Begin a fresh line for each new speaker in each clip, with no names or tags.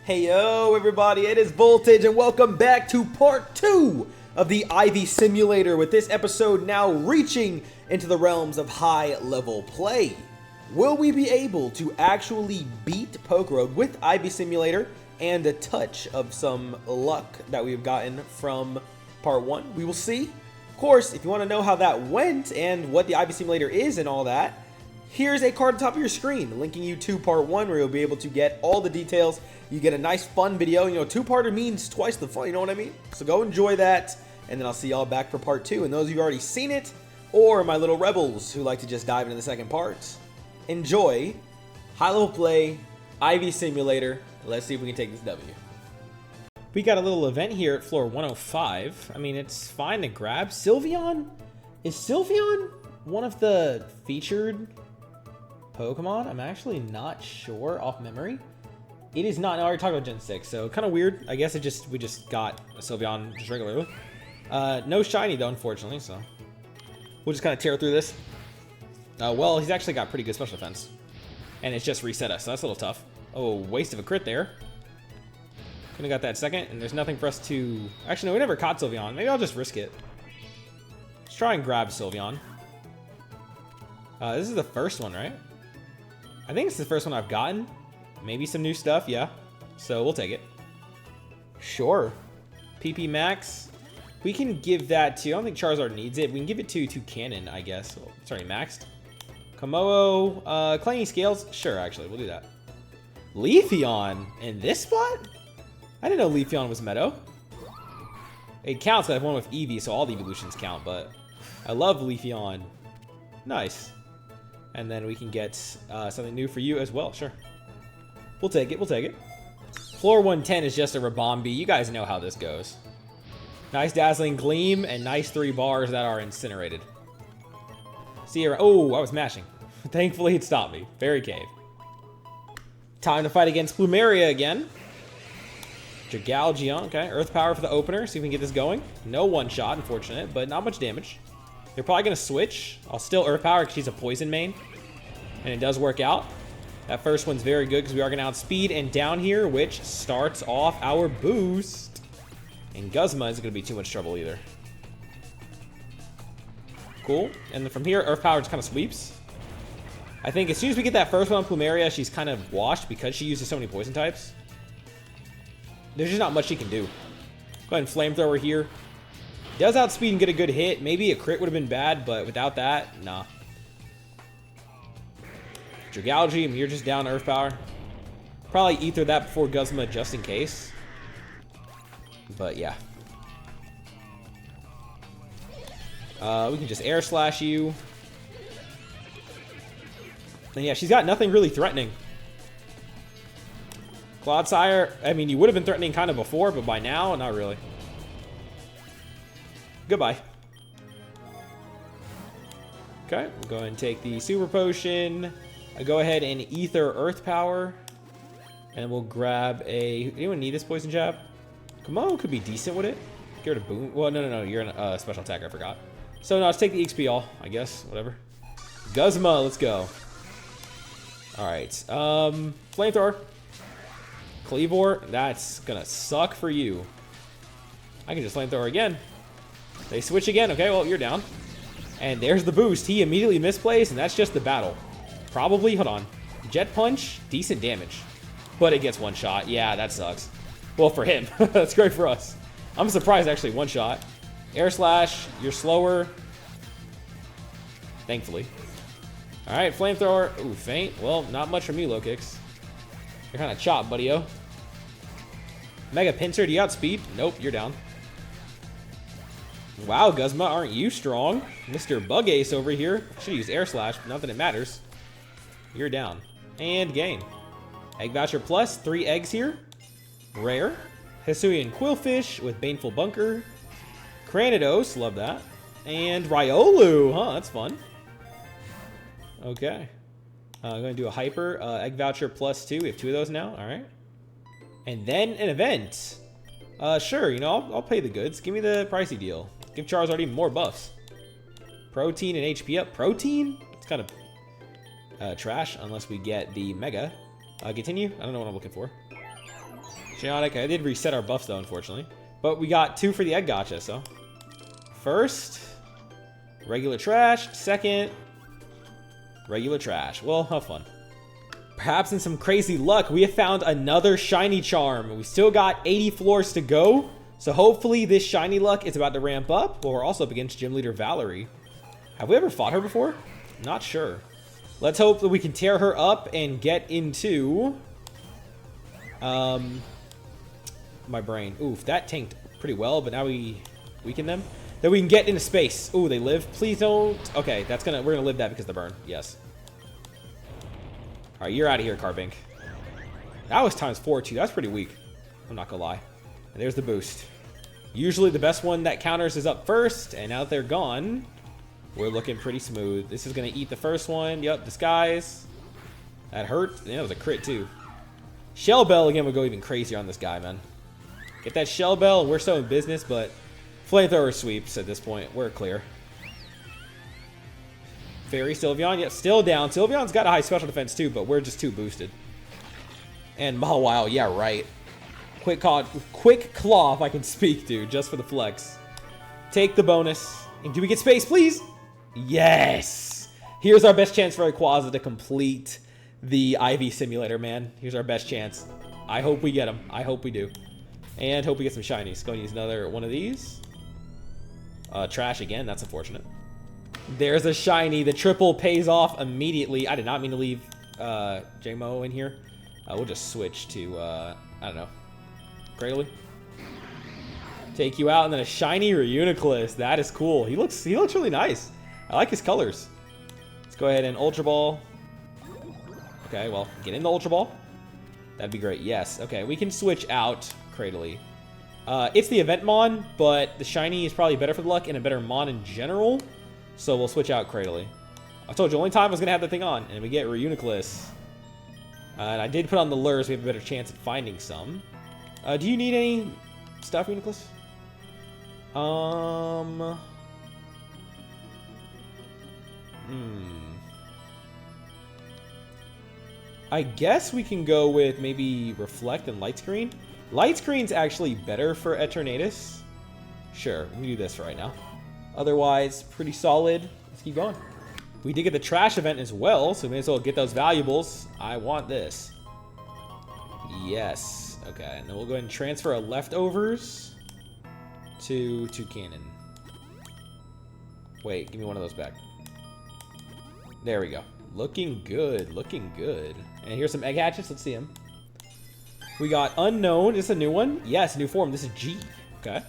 Heyo everybody, it is Voltage and welcome back to part 2 of the Ivy Simulator, with this episode now reaching into the realms of high level play. Will we be able to actually beat Pokerogue with Ivy Simulator and a touch of some luck that we've gotten from part 1? We will see. Of course, if you want to know how that went and what the Ivy Simulator is and all that, here's a card at the top of your screen linking you to part 1 where you'll be able to get all the details. You get a nice fun video. You know, two-parter means twice the fun, you know what I mean? So go enjoy that, and then I'll see y'all back for part 2. And those of you who already seen it, or my little rebels who like to just dive into the second part, enjoy high-level play, Ivy Simulator. Let's see if we can take this W. We got a little event here at floor 105. I mean, it's fine to grab. Sylveon? Is Sylveon one of the featured Pokemon? I'm actually not sure off memory. It is not. No, I already talked about Gen 6, so kind of weird. I guess we just got a Sylveon just regularly. No shiny though, unfortunately, so we'll just kind of tear through this. Well, he's actually got pretty good special defense, and it's just reset us, so that's a little tough. Oh, waste of a crit there. Could've got that second, and there's nothing for us to... Actually, no, we never caught Sylveon. Maybe I'll just risk it. Let's try and grab Sylveon. This is the first one, right? I think it's the first one I've gotten. Maybe some new stuff, yeah. So we'll take it. Sure. PP Max. We can give that to... I don't think Charizard needs it. We can give it to Cannon, I guess. Well, it's already maxed. Komodo. Clanging Scales. Sure, actually. We'll do that. Leafeon in this spot? I didn't know Leafeon was Meadow. It counts. I have one with Eevee, so all the evolutions count, but I love Leafeon. Nice. And then we can get something new for you as well. Sure. We'll take it. We'll take it. Floor 110 is just a Rabombi. You guys know how this goes. Nice Dazzling Gleam and nice 3 bars that are incinerated. See you. Oh, I was mashing. Thankfully, it stopped me. Fairy Cave. Time to fight against Plumeria again. Dragalgia. Okay, Earth Power for the opener. See if we can get this going. No one-shot, unfortunate, but not much damage. They're probably going to switch. I'll still Earth Power because she's a poison main. And it does work out. That first one's very good because we are going to outspeed. And down here, which starts off our boost. And Guzma isn't going to be too much trouble either. Cool. And then from here, Earth Power just kind of sweeps. I think as soon as we get that first one on Plumeria, she's kind of washed because she uses so many poison types. There's just not much she can do. Go ahead and Flamethrower here. Does outspeed and get a good hit. Maybe a crit would have been bad, but without that, nah. Dragalgia, you're just down Earth Power. Probably ether that before Guzma just in case. But yeah. We can just Air Slash you. And yeah, she's got nothing really threatening. Clodsire, I mean, you would have been threatening kind of before, but by now, not really. Goodbye. Okay, we'll go ahead and take the Super Potion. I go ahead and ether Earth Power. And we'll grab a... Anyone need this Poison Jab? Komodo could be decent with it. Get rid of Boom. Well, no. You're a special attacker, I forgot. So, no, let's take the XP all, I guess. Whatever. Guzma, let's go. Alright. Flamethrower. Cleavor, that's gonna suck for you. I can just Flamethrower again. They switch again. Okay, well, you're down. And there's the boost. He immediately misplays, and that's just the battle. Probably, hold on. Jet Punch, decent damage. But it gets one shot. Yeah, that sucks. Well, for him. That's great for us. I'm surprised, actually, one shot. Air Slash, you're slower. Thankfully. Alright, Flamethrower. Ooh, faint. Well, not much from you, Low Kicks. You're kind of chopped, buddy-o. Mega Pincer, do you outspeed? Nope, you're down. Wow, Guzma, aren't you strong? Mr. Bug Ace over here. Should use Air Slash, but not that it matters. You're down. And game. Egg Voucher Plus, 3 eggs here. Rare. Hisuian Quillfish with Baneful Bunker. Cranidos, love that. And Riolu, huh, that's fun. Okay. I'm going to do a Hyper. Egg Voucher Plus 2, we have 2 of those now, alright. And then an event. Sure, you know, I'll pay the goods. Give me the pricey deal. Give Charizard even more buffs. Protein and HP up. Protein? It's kind of trash unless we get the Mega. Continue? I don't know what I'm looking for. Chaotic. I did reset our buffs though, unfortunately. But we got 2 for the egg gotcha, so. First, regular trash. Second, regular trash. Well, have fun. Perhaps in some crazy luck, we have found another shiny charm. We still got 80 floors to go. So hopefully this shiny luck is about to ramp up. Well, we're also up against Gym Leader Valerie. Have we ever fought her before? Not sure. Let's hope that we can tear her up and get into... my brain. Oof, that tanked pretty well, but now we weaken them. Then we can get into space. Ooh, they live. Please don't. Okay, we're gonna live that because of the burn. Yes. All right, you're out of here, Carbink. That was ×4 too. That's pretty weak. I'm not gonna lie. And there's the boost. Usually the best one that counters is up first, and now that they're gone, we're looking pretty smooth. This is gonna eat the first one. Yep, disguise. That hurt. Yeah, it was a crit too. Shell Bell again would go even crazier on this guy, man. Get that Shell Bell, and we're still in business, but Flamethrower sweeps at this point. We're clear. Fairy Sylveon, yeah, still down. Sylveon's got a high special defense too, but we're just too boosted. And Mawile, yeah, right. Quick Claw, if I can speak, dude, just for the flex. Take the bonus. And do we get space, please? Yes! Here's our best chance for Rayquaza to complete the IV simulator, man. Here's our best chance. I hope we get him. I hope we do. And hope we get some shinies. Go and use another one of these. Trash again. That's unfortunate. There's a shiny. The triple pays off immediately. I did not mean to leave JMO in here. We'll just switch to, I don't know, Cradley. Take you out, and then a shiny Reuniclus. That is cool. He looks really nice. I like his colors. Let's go ahead and Ultra Ball. Okay, well, get in the Ultra Ball. That'd be great. Yes. Okay, we can switch out Cradley. It's the event Mon, but the shiny is probably better for the luck and a better Mon in general. So we'll switch out Cradley. I told you, only time I was going to have the thing on. And we get Reuniclus. And I did put on the lures. We have a better chance at finding some. Do you need any stuff, Reuniclus? I guess we can go with maybe Reflect and Light Screen. Light Screen's actually better for Eternatus. Sure, we can do this for right now. Otherwise, pretty solid. Let's keep going. We did get the trash event as well, so we may as well get those valuables. I want this. Yes. Okay, and then we'll go ahead and transfer our leftovers to Cannon. Wait, give me one of those back. There we go. Looking good, looking good. And here's some egg hatchets. Let's see them. We got Unknown. Is this a new one? Yes, new form. This is G. Okay.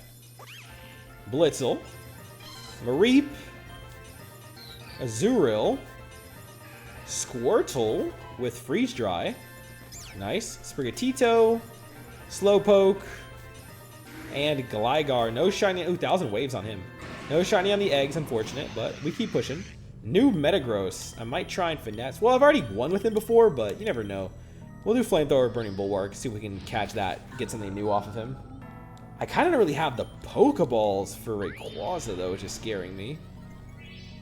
Blitzel. Mareep. Azurill. Squirtle with Freeze Dry. Nice. Sprigatito. Slowpoke. And Gligar. No shiny. Ooh, 1,000 waves on him. No shiny on the eggs, unfortunate, but we keep pushing. New Metagross. I might try and finesse. Well, I've already won with him before, but you never know. We'll do Flamethrower, Burning Bulwark, see if we can catch that, get something new off of him. I kind of don't really have the Pokeballs for Rayquaza, though, which is scaring me.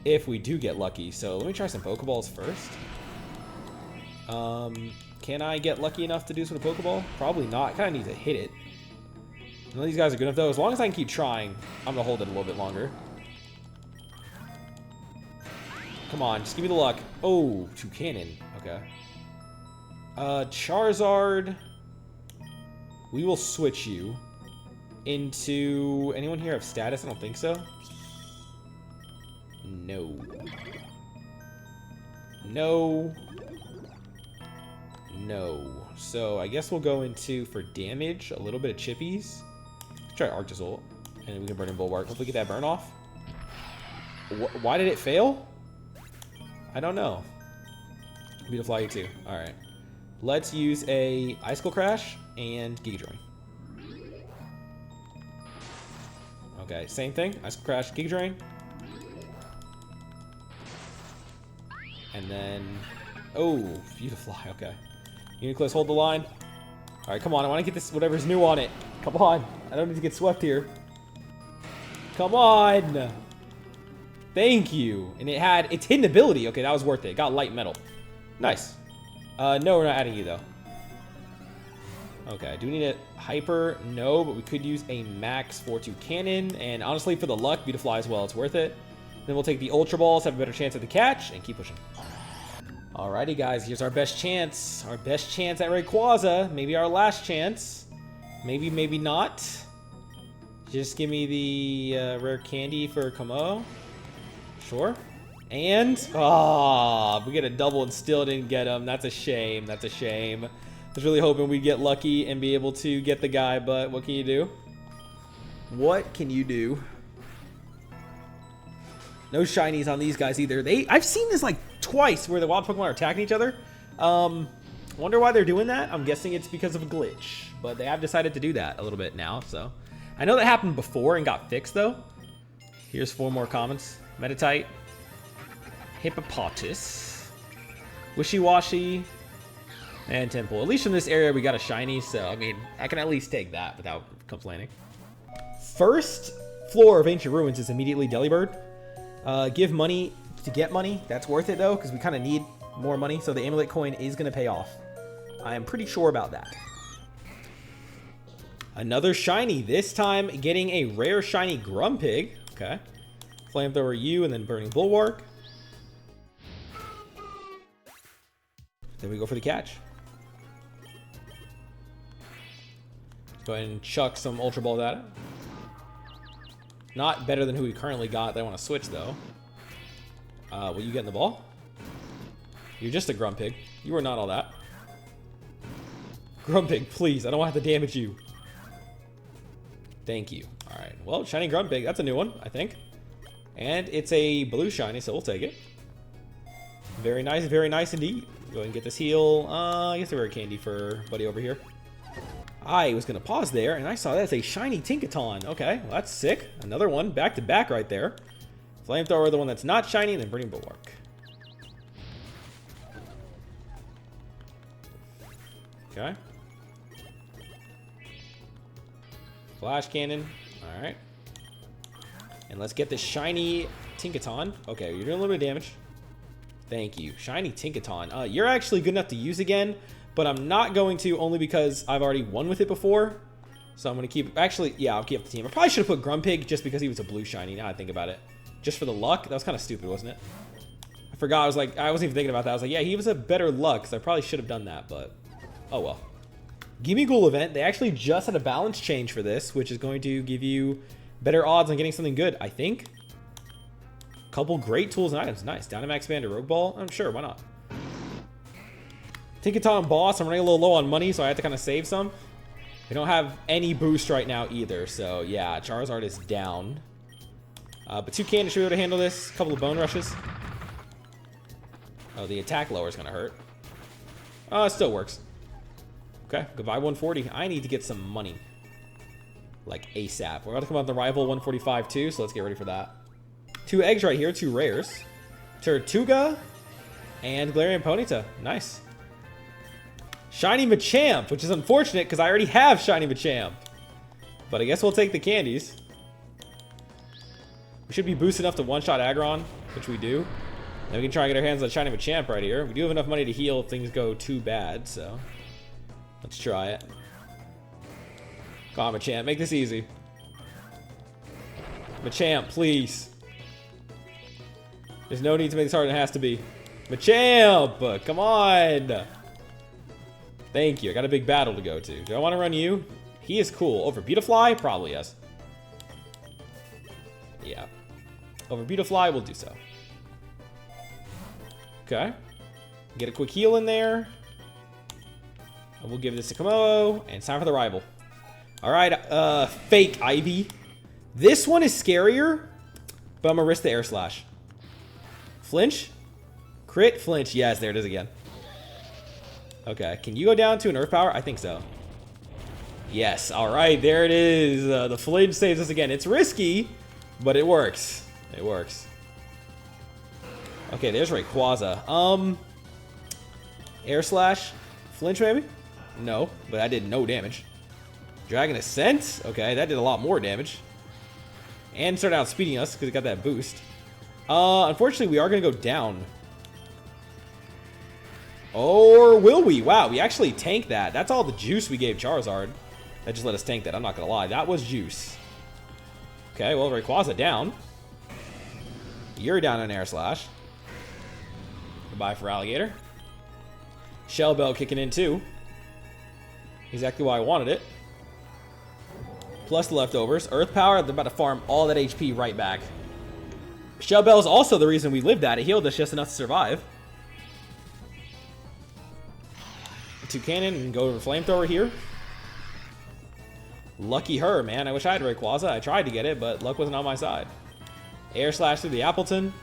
If we do get lucky. So let me try some Pokeballs first. Can I get lucky enough to do some Pokeball? Probably not. I kind of need to hit it. None of these guys are good enough, though. As long as I can keep trying, I'm going to hold it a little bit longer. Come on, just give me the luck. Oh, Toucannon. Okay. Charizard. We will switch you into... Anyone here have status? I don't think so. No. No. No. So I guess we'll go into, for damage, a little bit of Chippies. Try Arctozolt. And then we can burn in Bulwark. Hopefully get that burn off. Why did it fail? I don't know. Beautiful you too. Alright. Let's use a Icicle Crash and Giga Drain. Okay, same thing. Icicle Crash, Giga Drain. And then... Oh, Beautifly. Okay. Uniclus, hold the line. Alright, come on. I want to get this, whatever's new on it. Come on. I don't need to get swept here. Come on. Thank you. And it had its hidden ability. Okay, that was worth it. It got light metal. Nice. No, we're not adding you, though. Okay, do we need a hyper? No, but we could use a max 4-2 cannon. And honestly, for the luck, Beautifly as well, it's worth it. Then we'll take the Ultra Balls, have a better chance at the catch, and keep pushing. Alrighty, guys, here's our best chance. Our best chance at Rayquaza. Maybe our last chance. Maybe, maybe not. Just give me the rare candy for Kamo. Sure. And, we get a double and still didn't get him. That's a shame. That's a shame. I was really hoping we'd get lucky and be able to get the guy, but what can you do? What can you do? No shinies on these guys either. I've seen this like twice where the wild Pokemon are attacking each other. Wonder why they're doing that. I'm guessing it's because of a glitch, but they have decided to do that a little bit now. So I know that happened before and got fixed though. Here's 4 more comments. Meditite, Hippopotas, Wishy-Washy, and Temple. At least from this area we got a shiny, so I mean I can at least take that without complaining. First floor of Ancient Ruins is immediately Delibird. Give money to get money. That's worth it though, because we kind of need more money, so the amulet coin is going to pay off. I am pretty sure about that. Another shiny, this time getting a rare shiny Grumpig. Okay. Flamethrower U and then Burning Bulwark. Then we go for the catch. Go ahead and chuck some Ultra Balls at it. Not better than who we currently got. They want to switch though. Will you get in the ball? You're just a Grumpig. You are not all that. Grumpig, please. I don't want to have to damage you. Thank you. All right. Well, shiny Grumpig. That's a new one, I think. And it's a blue shiny, so we'll take it. Very nice indeed. Go ahead and get this heal. I guess a rare candy for buddy over here. I was going to pause there, and I saw that's a shiny Tinkaton. Okay, well, that's sick. Another one, back to back right there. Flamethrower, the one that's not shiny, and then Burning Bulwark. Okay. Flash Cannon. All right. And let's get this shiny Tinkaton. Okay, you're doing a little bit of damage. Thank you. Shiny Tinkaton. You're actually good enough to use again, but I'm not going to only because I've already won with it before. So I'm going to keep... Actually, yeah, I'll keep the team. I probably should have put Grumpig just because he was a blue shiny, now I think about it. Just for the luck? That was kind of stupid, wasn't it? I forgot. I wasn't even thinking about that. I was like, yeah, he was a better luck, so I probably should have done that, but... Oh, well. Gimme Ghoul event. They actually just had a balance change for this, which is going to give you better odds on getting something good, I think. Couple great tools and items. Nice. Dynamax Band or Rogue Ball? I'm sure. Why not? Tinkaton boss. I'm running a little low on money, so I have to kind of save some. We don't have any boost right now either, so yeah, Charizard is down. But 2 cannons should be able to handle this. A couple of bone rushes. Oh, the attack lower is going to hurt. It still works. Okay, goodbye 140. I need to get some money. Like ASAP. We're about to come out the rival 145 too, so let's get ready for that. 2 eggs right here, 2 rares. Tortuga and Galarian Ponyta. Nice. Shiny Machamp, which is unfortunate because I already have Shiny Machamp. But I guess we'll take the candies. We should be boosted enough to one-shot Aggron, which we do. Then we can try and get our hands on Shiny Machamp right here. We do have enough money to heal if things go too bad, so... Let's try it. Come on, Machamp. Make this easy. Machamp, please. There's no need to make this harder than it has to be. Machamp! Come on! Thank you. I got a big battle to go to. Do I want to run you? He is cool. Over Beautifly? Probably yes. Yeah. Over Beautifly, we'll do so. Okay. Get a quick heal in there. And we'll give this to Komodo. And it's time for the rival. Alright, fake Ivy. This one is scarier, but I'm gonna risk the Air Slash. Flinch? Crit, flinch. Yes, there it is again. Okay, can you go down to an Earth Power? I think so. Yes, alright, there it is. The flinch saves us again. It's risky, but it works. It works. Okay, there's Rayquaza. Air Slash? Flinch maybe? No, but that did no damage. Dragon Ascent? Okay, that did a lot more damage. And started outspeeding us because it got that boost. Unfortunately, we are going to go down. Or will we? Wow, we actually tanked that. That's all the juice we gave Charizard. That just let us tank that. I'm not going to lie. That was juice. Okay, well, Rayquaza down. You're down in Air Slash. Goodbye for Alligator. Shell Bell kicking in too. Exactly why I wanted it. Plus the leftovers. Earth Power, they're about to farm all that HP right back. Shell Bell is also the reason we lived that. It healed us just enough to survive. Toucannon and go to the Flamethrower here. Lucky her, man. I wish I had Rayquaza. I tried to get it, but luck wasn't on my side. Air Slash through the Appleton.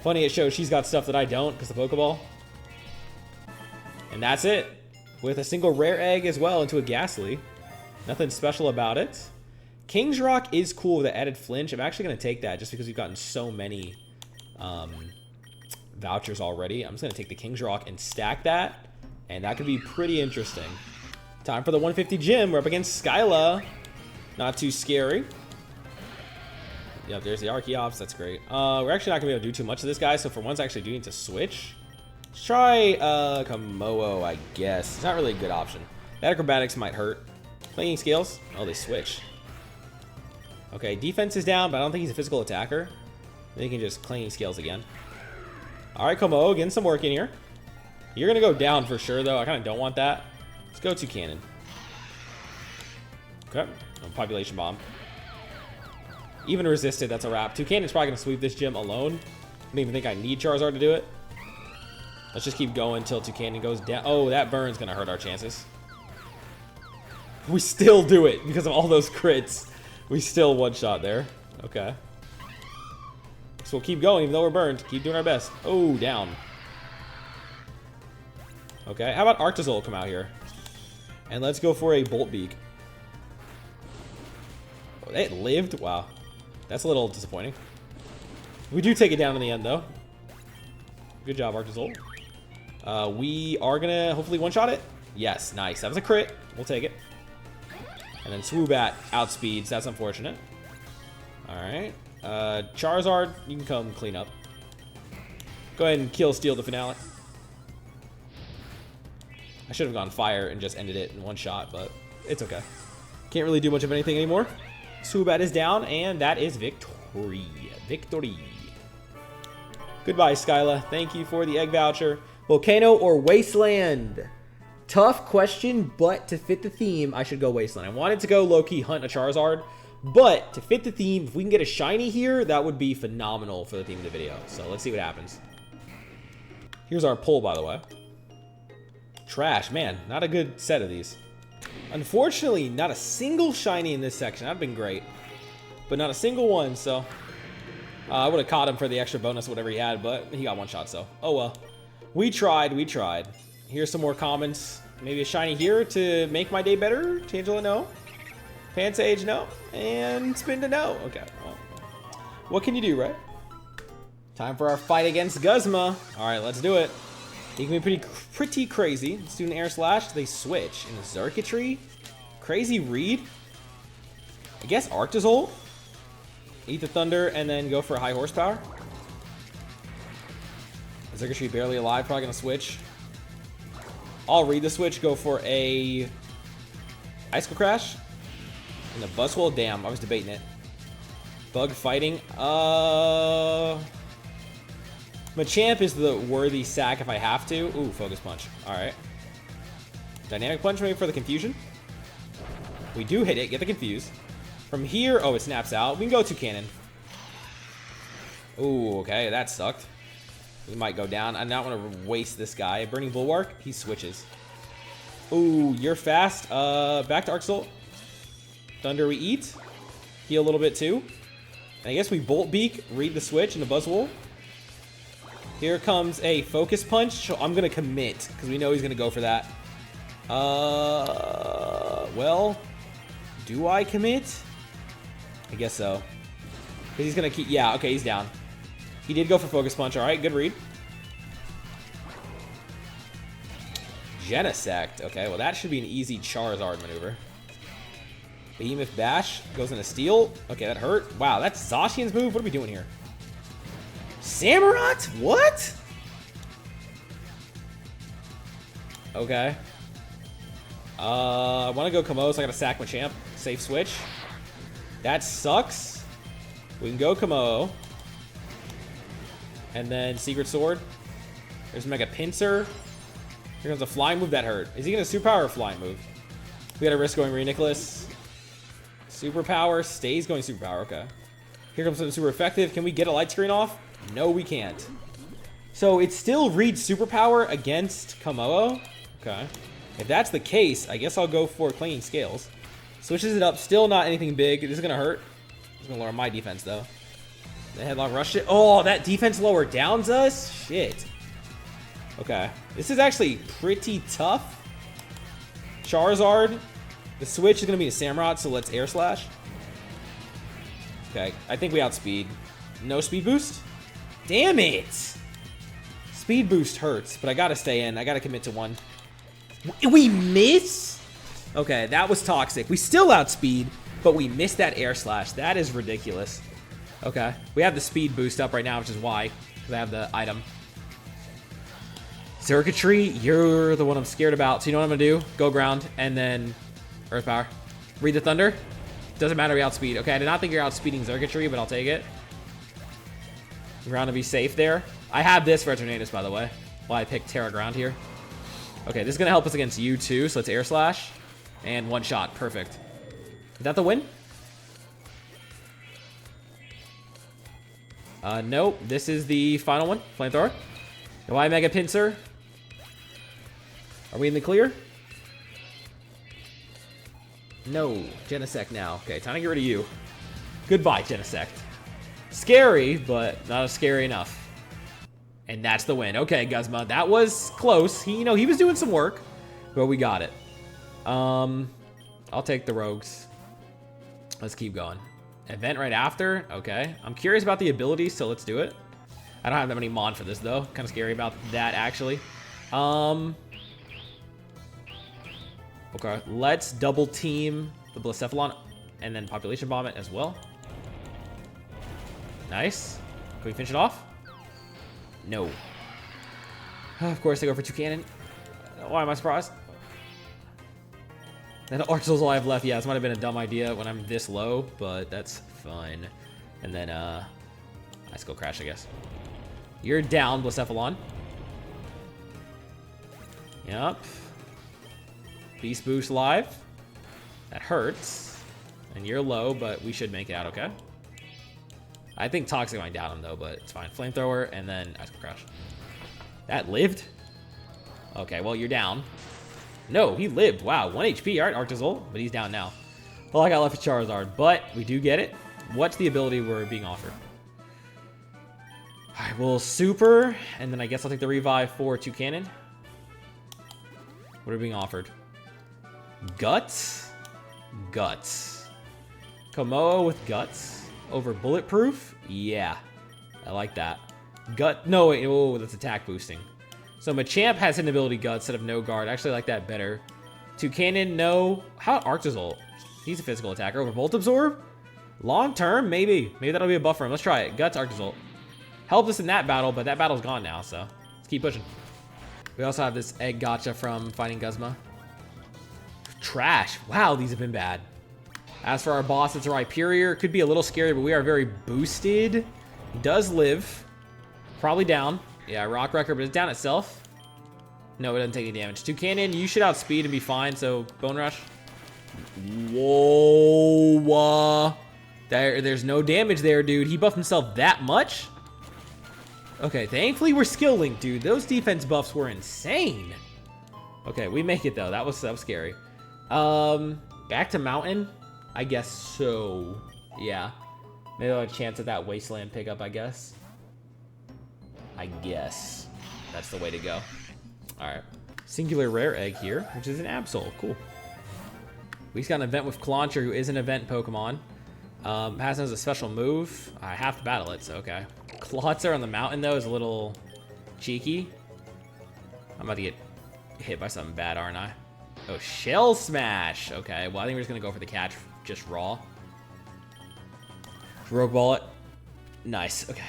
Funny, it shows she's got stuff that I don't because the Pokeball. And that's it. With a single rare egg as well into a Ghastly. Nothing special about it. King's Rock is cool with the added flinch. I'm actually going to take that just because we've gotten so many vouchers already. I'm just going to take the King's Rock and stack that. And that could be pretty interesting. Time for the 150 gym. We're up against Skyla. Not too scary. Yep, there's the Archeops. That's great. We're actually not going to be able to do too much of this guy. So for once, I actually do need to switch. Let's try Komodo, I guess. It's not really a good option. That Acrobatics might hurt. Clinging Scales. Oh, they switch. Okay, defense is down, but I don't think he's a physical attacker. Then he can just Clinging Scales again. All right, Komodo, getting some work in here. You're going to go down for sure, though. I kind of don't want that. Let's go Toucannon. Okay. Population Bomb. Even resisted, that's a wrap. Toucannon's probably going to sweep this gym alone. I don't even think I need Charizard to do it. Let's just keep going until Toucannon goes down. Oh, that burn's going to hurt our chances. We still do it because of all those crits. We still one-shot there. Okay. So we'll keep going even though we're burned. Keep doing our best. Oh, down. Okay, how about Arctozolt come out here? And let's go for a Bolt Beak. Oh, it lived? Wow. That's a little disappointing. We do take it down in the end, though. Good job, Arctozolt. We are going to hopefully one-shot it. Yes, nice. That was a crit. We'll take it. And then Swoobat outspeeds. That's unfortunate. Alright. Charizard, you can come clean up. Go ahead and kill Steal the finale. I should have gone Fire and just ended it in one shot, but it's okay. Can't really do much of anything anymore. Swoobat is down, and that is victory. Victory. Goodbye, Skyla. Thank you for the egg voucher. Volcano or Wasteland? Tough question, but to fit the theme, I should go Wasteland. I wanted to go low-key hunt a Charizard, but to fit the theme, if we can get a shiny here, that would be phenomenal for the theme of the video. So let's see what happens. Here's our pull, by the way. Trash, man, not a good set of these. Unfortunately, not a single shiny in this section. That'd been great, but not a single one. So I would have caught him for the extra bonus, whatever he had, but he got one shot. So oh well, we tried. We tried. Here's some more comments. Maybe a shiny here to make my day better. Tangela, no. Pansage, no. And Spinda, no. Okay. Well, what can you do, right? Time for our fight against Guzma. All right, let's do it. He can be pretty crazy. Let's do an Air Slash. They switch. In a Circuitry. Crazy read. I guess Arctozolt. Eat the Thunder and then go for a high horsepower. Circuitry barely alive. Probably going to switch. I'll read the switch. go for a Icicle Crash. And the Buzzwole. Damn, I was debating it. Bug Fighting. Machamp is the worthy sack if I have to. Ooh, Focus Punch. Alright. Dynamic Punch maybe for the confusion. We do hit it. Get the confuse. From here, oh, it snaps out. We can go Toucannon. Ooh, okay. That sucked. We might go down. I don't want to waste this guy. Burning Bulwark. He switches. Ooh, you're fast. Back to Arctozolt. Thunder we eat. Heal a little bit too. And I guess we Bolt Beak. Read the switch and the Buzzwole. Here comes a Focus Punch. So I'm going to commit because we know he's going to go for that. Well, do I commit? I guess so. Because he's going to keep... Yeah, okay, he's down. He did go for Focus Punch. All right, good read. Genesect. Okay, well, that should be an easy Charizard maneuver. Behemoth Bash goes into Steel. Okay, that hurt. Wow, that's Zacian's move. What are we doing here? Samurott? What? Okay. I want to go Kamo, so I got to sack Machamp. Safe switch. That sucks. We can go Kamo. And then Secret Sword. There's Mega Pinsir. Here comes a flying move that hurt. Is he going to superpower or flying move? We got to risk going Renicholas. Superpower. Stays going superpower. Okay. Here comes something super effective. Can we get a light screen off? No, we can't. So it still reads superpower against Kamo. Okay. If that's the case, I guess I'll go for Clinging Scales. Switches it up. Still not anything big. This is going to hurt. It's going to lower my defense, though. The headlock rush it. Oh, that defense lower downs us? Shit. Okay. This is actually pretty tough. Charizard. The switch is going to be a Samurott, so let's Air Slash. Okay. I think we outspeed. No speed boost? Damn it! Speed boost hurts, but I got to stay in. I got to commit to one. We miss? Okay, that was toxic. We still outspeed, but we missed that Air Slash. That is ridiculous. Okay, we have the speed boost up right now, which is why. Because I have the item. Circuitry, you're the one I'm scared about. So you know what I'm going to do? Go ground, and then Earth Power. Read the Thunder. Doesn't matter, we outspeed. Okay, I did not think you're outspeeding Circuitry, but I'll take it. Ground to be safe there. I have this for Eternatus, by the way. Why I picked Terra Ground here. Okay, this is going to help us against you too, so let's Air Slash. And one shot. Perfect. Is that the win? Nope. This is the final one. Flamethrower. Why Mega Pinsir? Are we in the clear? No. Genesect now. Okay, time to get rid of you. Goodbye, Genesect. Scary, but not scary enough. And that's the win. Okay, Guzma, that was close. He was doing some work, but we got it. I'll take the rogues. Let's keep going. Event right after. Okay. I'm curious about the abilities, so let's do it. I don't have that many mon for this, though. Kind of scary about that, actually. Okay. Let's double team the Blacephalon and then Population Bomb it as well. Nice. Can we finish it off? No. Of course, they go for 2 cannon. Why am I surprised? And Arcto's all I have left. Yeah, this might have been a dumb idea when I'm this low, but that's fine. And then, Ice Skull Crash, I guess. You're down, Blacephalon. Yep. Beast Boost live. That hurts. And you're low, but we should make it out okay. I think Toxic might down him, though, but it's fine. Flamethrower, and then Ice Skull Crash. That lived? Okay, well, you're down. No, he lived. Wow, 1 HP. All right, Arctozolt, but he's down now. All I got left is Charizard, but we do get it. What's the ability we're being offered? All right, we'll Super, and then I guess I'll take the Revive for 2 cannon. What are we being offered? Guts? Guts. Komoa with Guts over Bulletproof? Yeah, I like that. No, wait, oh, that's attack boosting. So Machamp has hidden ability Guts instead of no guard. I actually like that better. 2 cannon, no. How about Arctozolt? He's a physical attacker over Volt Absorb? Long term, maybe. Maybe that'll be a buff for him. Let's try it. Guts, Arctozolt. Helped us in that battle, but that battle's gone now, so let's keep pushing. We also have this egg gotcha from fighting Guzma. Trash. Wow, these have been bad. As for our boss, it's a Rhyperior. Could be a little scary, but we are very boosted. Does live. Probably down. Yeah, Rock Wrecker, but it's down itself. No, it doesn't take any damage. 2 cannon, you should outspeed and be fine, so Bone Rush. Whoa. There's no damage there, dude. He buffed himself that much? Okay, thankfully we're skill linked, dude. Those defense buffs were insane. Okay, we make it, though. That was scary. Back to Mountain? I guess so. Yeah. Maybe I'll have a chance at that Wasteland pickup, I guess. I guess that's the way to go. All right. Singular rare egg here, which is an Absol. Cool. We just got an event with Clauncher, who is an event Pokemon. Has a special move. I have to battle it, so okay. Klotzer on the mountain, though, is a little cheeky. I'm about to get hit by something bad, aren't I? Oh, Shell Smash. Okay, well, I think we're just going to go for the catch, just raw. Rogue Ball it. Nice, okay.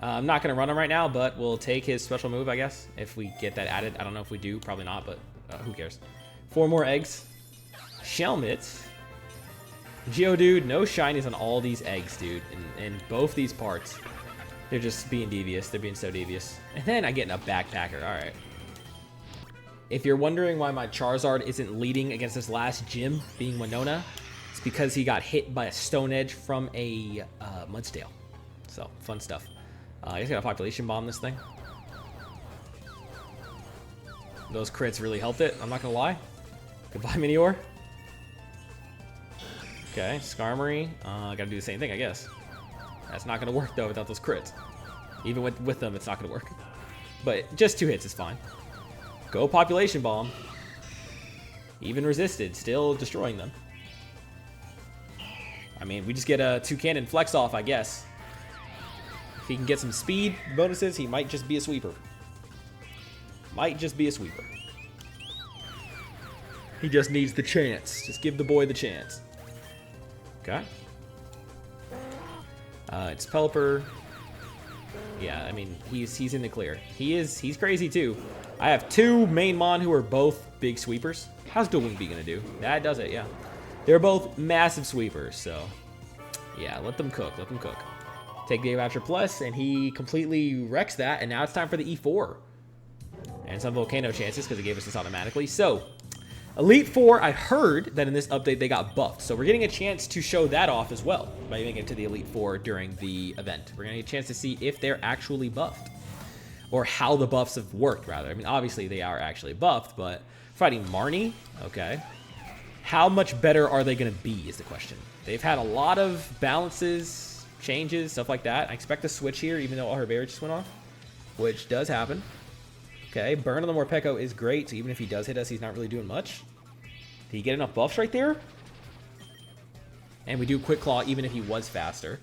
I'm not going to run him right now, but we'll take his special move, I guess, if we get that added. I don't know if we do, probably not, but
Who cares? 4 more eggs. Shelmet. Geodude, no shinies on all these eggs, dude. In both these parts. They're just being devious. They're being so devious. And then I get a backpacker. Alright. If you're wondering why my Charizard isn't leading against this last gym, being Winona, it's because he got hit by a Stone Edge from a Mudsdale. So, fun stuff. I guess I got a Population Bomb this thing. Those crits really helped it, I'm not gonna lie. Goodbye, Minior. Okay, Skarmory. Gotta do the same thing, I guess. That's not gonna work, though, without those crits. Even with them, it's not gonna work. But just 2 hits is fine. Go Population Bomb. Even resisted, still destroying them. I mean, we just get a 2-cannon flex off, I guess. If he can get some speed bonuses, he might just be a sweeper. Might just be a sweeper. He just needs the chance. Just give the boy the chance. Okay. It's Pelipper. Yeah, I mean, he's in the clear. He's crazy too. I have 2 main mon who are both big sweepers. How's Dual Wing Bee gonna do? That does it, yeah. They're both massive sweepers, so yeah, let them cook, let them cook. Take the Voucher Plus, and he completely wrecks that, and now it's time for the E4. And some Volcano chances, because it gave us this automatically. So, Elite Four, I heard that in this update they got buffed, so we're getting a chance to show that off as well by making it to the Elite Four during the event. We're gonna get a chance to see if they're actually buffed, or how the buffs have worked, rather. I mean, obviously they are actually buffed, but fighting Marnie, okay. How much better are they gonna be is the question. They've had a lot of balances, changes, stuff like that. I expect a switch here, even though all her barriers just went off, which does happen. Okay, Burn on the Morpeko is great, so even if he does hit us, he's not really doing much. Did he get enough buffs right there? And we do Quick Claw even if he was faster.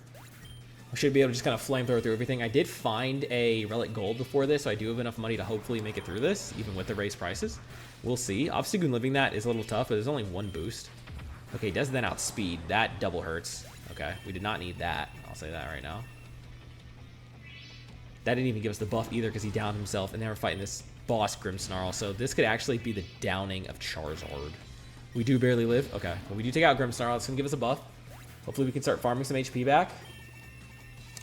I should be able to just kind of flamethrower through everything. I did find a Relic Gold before this, so I do have enough money to hopefully make it through this, even with the raised prices. We'll see. Obstagoon living that is a little tough, but there's only 1 boost. Okay, he does then outspeed. That double hurts. Okay, we did not need that. I'll say that right now. That didn't even give us the buff either because he downed himself, and now we're fighting this boss Grimmsnarl, so this could actually be the downing of Charizard. We do barely live. Okay, but we do take out Grimmsnarl. It's going to give us a buff. Hopefully we can start farming some HP back.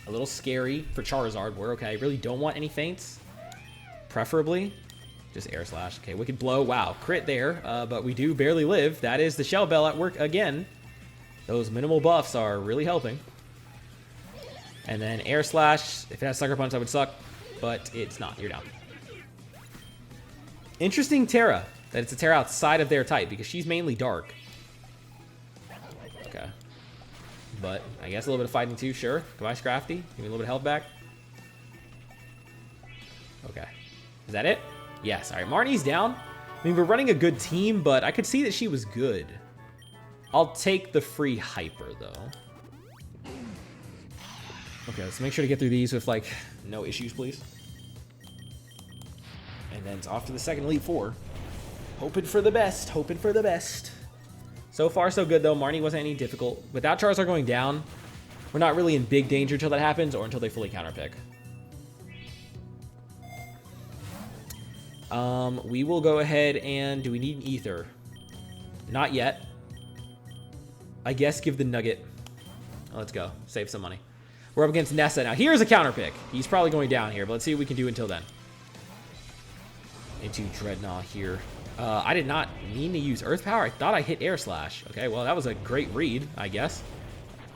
A little scary for Charizard. We're okay. I really don't want any feints. Preferably. Just Air Slash. Okay, Wicked Blow. Wow, crit there, but we do barely live. That is the Shell Bell at work again. Those minimal buffs are really helping. And then Air Slash. If it has Sucker Punch, that would suck, but it's not. You're down. Interesting Terra. That it's a Terra outside of their type, because she's mainly dark. Okay. But I guess a little bit of fighting too, sure. Goodbye, Scrafty. Give me a little bit of health back. Okay. Is that it? Yes. All right, Marnie's down. I mean, we're running a good team, but I could see that she was good. I'll take the free Hyper, though. Okay, let's make sure to get through these with, like, no issues, please. And then it's off to the second Elite Four. Hoping for the best, hoping for the best. So far, so good, though. Marnie wasn't any difficult. Without Charizard going down, we're not really in big danger until that happens or until they fully counterpick. We will go ahead and... Do we need an Ether? Not yet. I guess give the Nugget. Oh, let's go. Save some money. We're up against Nessa now. Here's a counter pick. He's probably going down here, but let's see what we can do until then. Into Dreadnought here. I did not mean to use Earth Power. I thought I hit Air Slash. Okay, well, that was a great read, I guess.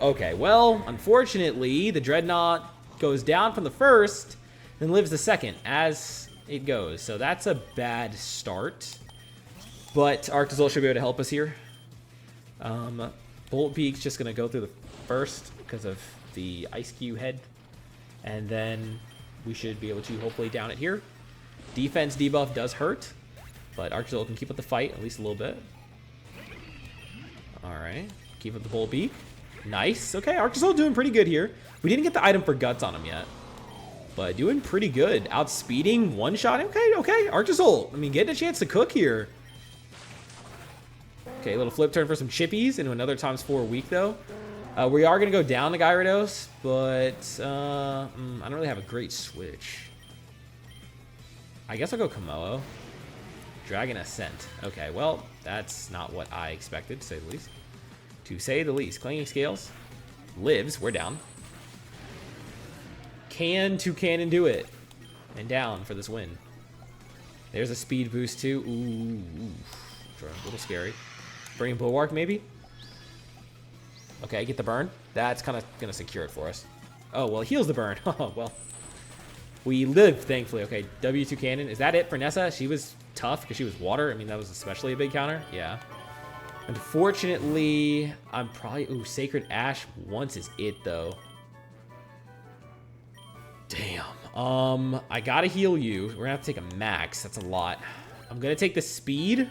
Okay, well, unfortunately, the Dreadnought goes down from the first, then lives the second as it goes. So that's a bad start. But Arctozolt should be able to help us here. Bolt Beak's just going to go through the first because of the Ice Cube head. And then we should be able to hopefully down it here. Defense debuff does hurt, but Arctozolt can keep up the fight at least a little bit. Alright, keep up the Bolt Beak. Nice. Okay, Arctozolt doing pretty good here. We didn't get the item for Guts on him yet, but doing pretty good. Outspeeding, one-shot. Okay, Arctozolt. I mean, getting a chance to cook here. Okay, a little flip turn for some chippies into another ×4 weak, though. We are going to go down to Gyarados, but I don't really have a great switch. I guess I'll go Komodo. Dragon Ascent. Okay, well, that's not what I expected, to say the least. To say the least. Clanging Scales. Lives. We're down. Can Toucannon do it? And down for this win. There's a speed boost, too. Ooh. A little scary. Bring Bulwark, maybe? Okay, get the burn. That's kind of going to secure it for us. Oh, well, heals the burn. Oh, well. We live, thankfully. Okay, W2 Cannon. Is that it for Nessa? She was tough because she was water. I mean, that was especially a big counter. Yeah. Unfortunately, I'm probably... Ooh, Sacred Ash once is it, though. Damn. I gotta heal you. We're gonna have to take a max. That's a lot. I'm gonna take the speed.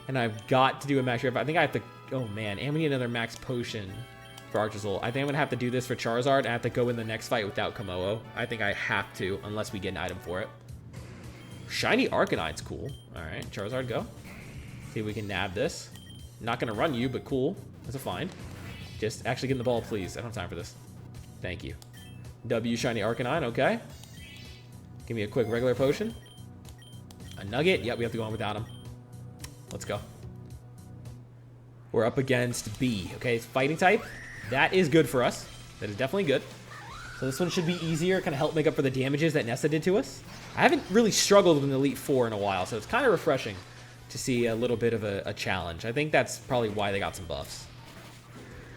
And I've got to do a max. I think I have to... Oh, man. And we need another max potion for Archosaur. I think I'm going to have to do this for Charizard. I have to go in the next fight without Komodo. I think I have to, unless we get an item for it. Shiny Arcanine's cool. All right, Charizard, go. See if we can nab this. Not going to run you, but cool. That's a fine. Just actually get in the ball, please. I don't have time for this. Thank you. W Shiny Arcanine, okay. Give me a quick regular potion. A Nugget. Yep, we have to go on without him. Let's go. We're up against B. Okay, it's fighting type. That is good for us. That is definitely good. So this one should be easier. Kind of help make up for the damages that Nessa did to us. I haven't really struggled with an Elite Four in a while, so it's kind of refreshing to see a little bit of a challenge. I think that's probably why they got some buffs.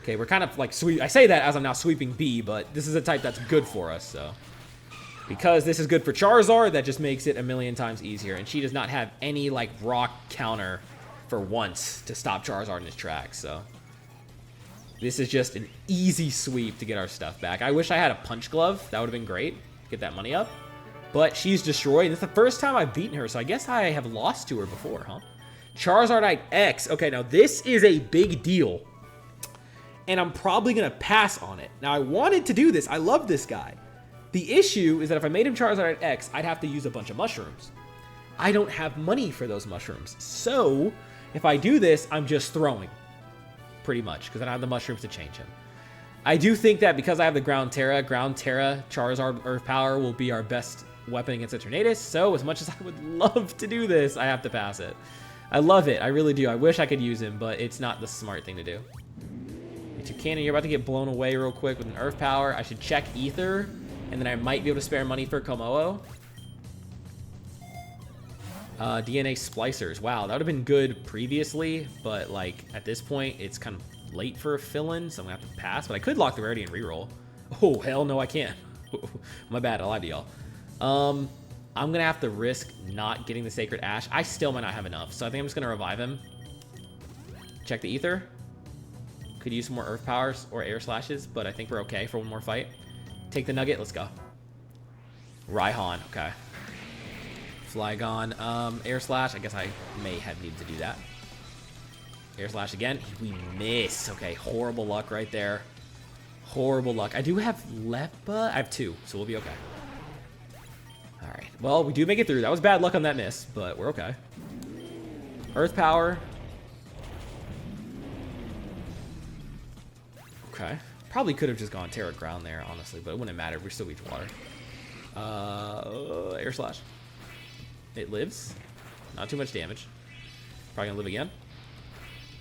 Okay, we're kind of like I say that as I'm now sweeping B, but this is a type that's good for us, so. Because this is good for Charizard, that just makes it a million times easier. And she does not have any, like, rock counter for once to stop Charizard in his tracks, so. This is just an easy sweep to get our stuff back. I wish I had a Punch Glove. That would have been great. Get that money up. But she's destroyed. And it's the first time I've beaten her, so I guess I have lost to her before, huh? Charizardite X. Okay, now this is a big deal. And I'm probably going to pass on it. Now, I wanted to do this. I love this guy. The issue is that if I made him Charizardite X, I'd have to use a bunch of mushrooms. I don't have money for those mushrooms. So, if I do this, I'm just throwing. Pretty much, because I don't have the mushrooms to change him. I do think that because I have the Ground Terra Charizard Earth Power will be our best weapon against Eternatus. So, as much as I would love to do this, I have to pass it. I love it. I really do. I wish I could use him, but it's not the smart thing to do. Toucannon, you're about to get blown away real quick with an Earth Power. I should check Ether, and then I might be able to spare money for Komodo. DNA Splicers. Wow, that would have been good previously, but like at this point, it's kind of late for a fill-in, so I'm gonna have to pass. But I could lock the rarity and reroll. Oh, hell no, I can't. My bad, I lied to y'all. I'm gonna have to risk not getting the Sacred Ash. I still might not have enough, so I think I'm just gonna revive him. Check the Ether. Could use some more Earth Powers or Air Slashes, but I think we're okay for one more fight. Take the Nugget, let's go. Raihan, okay. Flygon, Air Slash. I guess I may have needed to do that. Air Slash again. We miss. Okay, horrible luck right there. Horrible luck. I do have Lepa. I have 2, so we'll be okay. All right. Well, we do make it through. That was bad luck on that miss, but we're okay. Earth Power. Okay. Probably could have just gone Terra Ground there, honestly, but it wouldn't matter. We still reach water. Air Slash. It lives. Not too much damage. Probably gonna live again.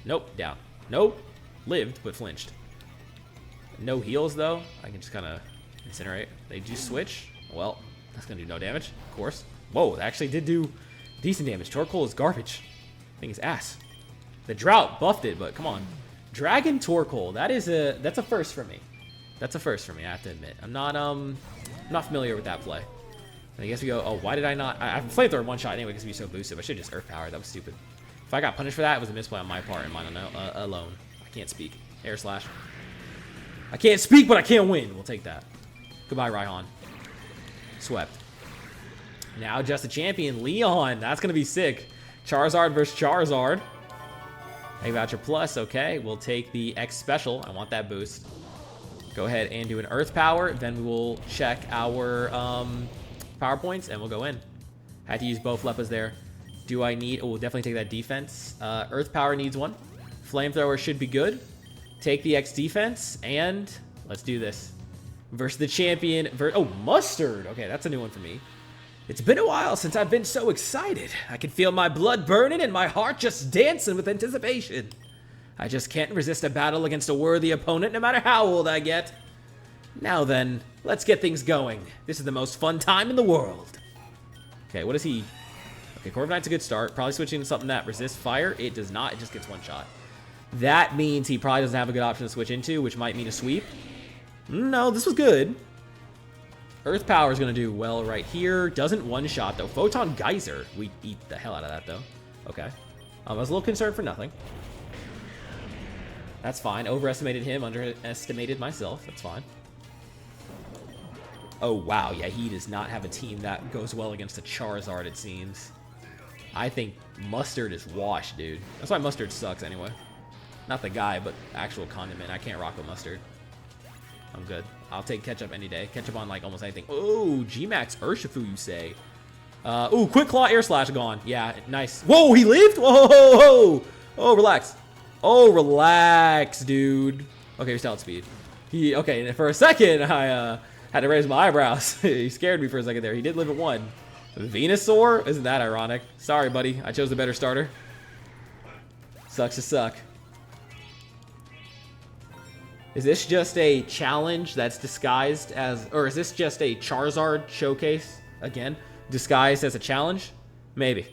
Nope, down. Nope. Lived, but flinched. No heals, though. I can just kind of incinerate. They do switch. Well, that's gonna do no damage, of course. Whoa, that actually did do decent damage. Torkoal is garbage. Thing is ass. The drought buffed it, but come on. Dragon Torkoal. That's a first for me. That's a first for me, I have to admit. I'm not familiar with that play. And I guess we go, oh, why did I not? I flamethrower one shot anyway because we so boosted. I should just Earth Power. That was stupid. If I got punished for that, it was a misplay on my part and mine alone. I can't speak. Air Slash. I can't speak, but I can't win. We'll take that. Goodbye, Raihan. Swept. Now just a champion, Leon. That's going to be sick. Charizard versus Charizard. A voucher plus, okay. We'll take the X special. I want that boost. Go ahead and do an Earth Power. Then we will check our power points and we'll go in. Had to use both Lepas there. Do I need... Oh, we'll definitely take that defense. Earth Power needs one. Flamethrower should be good. Take the X defense and let's do this. Versus the champion. Oh, Mustard. Okay, that's a new one for me. It's been a while since I've been so excited. I can feel my blood burning and my heart just dancing with anticipation. I just can't resist a battle against a worthy opponent no matter how old I get. Now then, let's get things going. This is the most fun time in the world. Okay, what is he? Okay, Corviknight's a good start. Probably switching to something that resists fire. It does not. It just gets one shot. That means he probably doesn't have a good option to switch into, which might mean a sweep. No, this was good. Earth Power is going to do well right here. Doesn't one-shot, though. Photon Geyser. We eat the hell out of that, though. Okay. I was a little concerned for nothing. That's fine. Overestimated him, underestimated myself. That's fine. Oh, wow. Yeah, he does not have a team that goes well against a Charizard, it seems. I think Mustard is washed, dude. That's why Mustard sucks, anyway. Not the guy, but actual condiment. I can't rock with Mustard. I'm good. I'll take Ketchup any day. Ketchup on, like, almost anything. Oh, G-Max Urshifu, you say. Ooh, Quick Claw Air Slash gone. Yeah, nice. Whoa, he lived? Whoa. Oh, relax. Oh, relax, dude. Okay, you're still at speed. Okay, for a second, I had to raise my eyebrows. He scared me for a second there. He did live at 1. Venusaur? Isn't that ironic? Sorry, buddy. I chose the better starter. Sucks to suck. Is this just a challenge that's disguised as... Or is this just a Charizard showcase, again, disguised as a challenge? Maybe.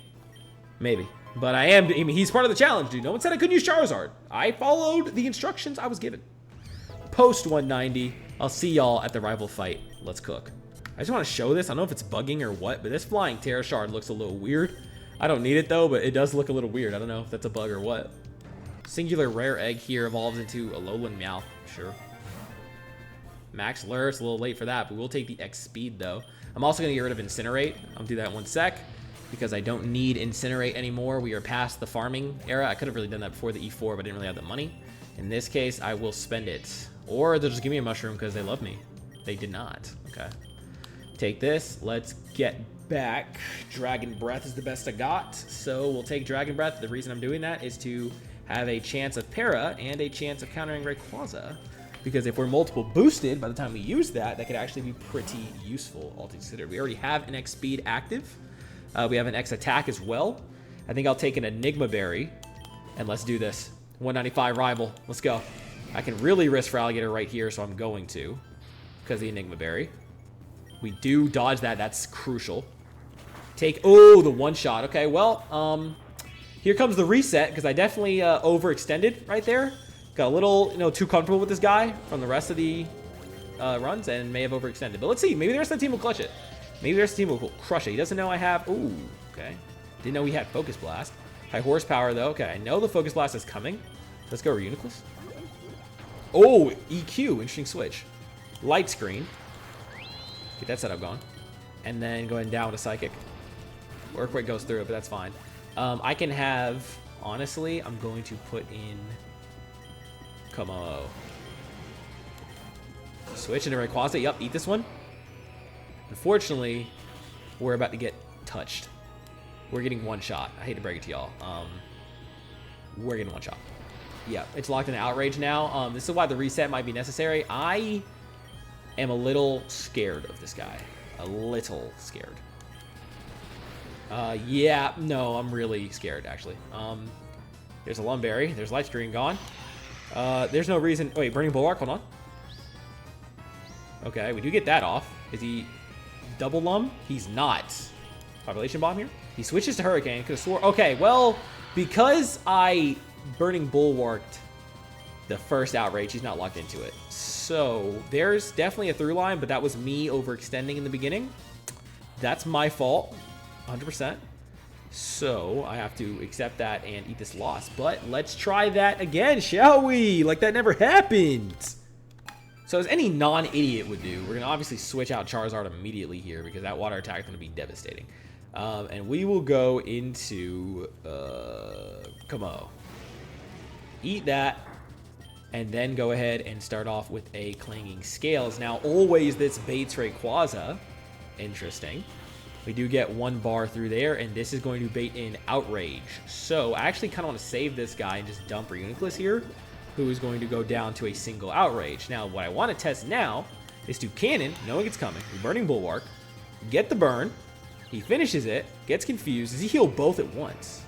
Maybe. But I mean, he's part of the challenge, dude. No one said I couldn't use Charizard. I followed the instructions I was given. Post 190. I'll see y'all at the rival fight. Let's cook. I just want to show this. I don't know if it's bugging or what, but this flying Terra Shard looks a little weird. I don't need it, though, but it does look a little weird. I don't know if that's a bug or what. Singular Rare Egg here evolves into a Alolan Meowth. Sure. Max Lure, it's a little late for that, but we'll take the X speed, though. I'm also going to get rid of Incinerate. I'll do that in 1 sec, because I don't need Incinerate anymore. We are past the farming era. I could have really done that before the E4, but I didn't really have the money. In this case, I will spend it. Or they'll just give me a mushroom because they love me. They did not. Okay. Take this. Let's get back. Dragon Breath is the best I got, so we'll take Dragon Breath. The reason I'm doing that is to have a chance of Para and a chance of countering Rayquaza, because if we're multiple boosted by the time we use that, that could actually be pretty useful, all things considered. We already have an X speed active. We have an X attack as well. I think I'll take an Enigma Berry, and let's do this. 195 rival. Let's go. I can really risk for Alligator right here, so I'm going to, because the Enigma Berry. We do dodge that. That's crucial. Take, oh, the one shot. Okay, well, here comes the reset, because I definitely overextended right there. Got a little, too comfortable with this guy from the rest of the runs and may have overextended. But let's see. Maybe the rest of the team will clutch it. Maybe the rest of the team will crush it. He doesn't know I have... Ooh, okay. Didn't know we had Focus Blast. High horsepower, though. Okay, I know the Focus Blast is coming. Let's go Reuniclus. Oh, EQ. Interesting switch. Light Screen. Get that setup going. And then going down to Psychic. Earthquake goes through it, but that's fine. I can have... Honestly, I'm going to put in... Como. Switch into Rayquaza. Yup, eat this one. Unfortunately, we're about to get touched. We're getting one shot. I hate to break it to y'all. We're getting one shot. Yeah, it's locked in Outrage now. This is why the reset might be necessary. I am a little scared of this guy. A little scared. Yeah, no, I'm really scared, actually. There's a Lumberry. There's Light Screen gone. There's no reason... Wait, Burning Bulwark, hold on. Okay, we do get that off. Is he double Lum? He's not. Population Bomb here? He switches to Hurricane. Could have swore... Okay, well, because I Burning Bulwarked the first Outrage, he's not locked into it. So, there's definitely a through line, but that was me overextending in the beginning. That's my fault. 100%. So, I have to accept that and eat this loss. But let's try that again, shall we? Like that never happened. So, as any non-idiot would do, we're going to obviously switch out Charizard immediately here because that water attack is going to be devastating. And we will go into... come on. Eat that. And then go ahead and start off with a Clanging Scales. Now, always this baits Rayquaza. Interesting. We do get one bar through there, and this is going to bait in Outrage. So, I actually kind of want to save this guy and just dump Reuniclus here, who is going to go down to a single Outrage. Now, what I want to test now is to Cannon, knowing it's coming, Burning Bulwark, get the burn, He finishes it, gets confused. Does he heal both at once?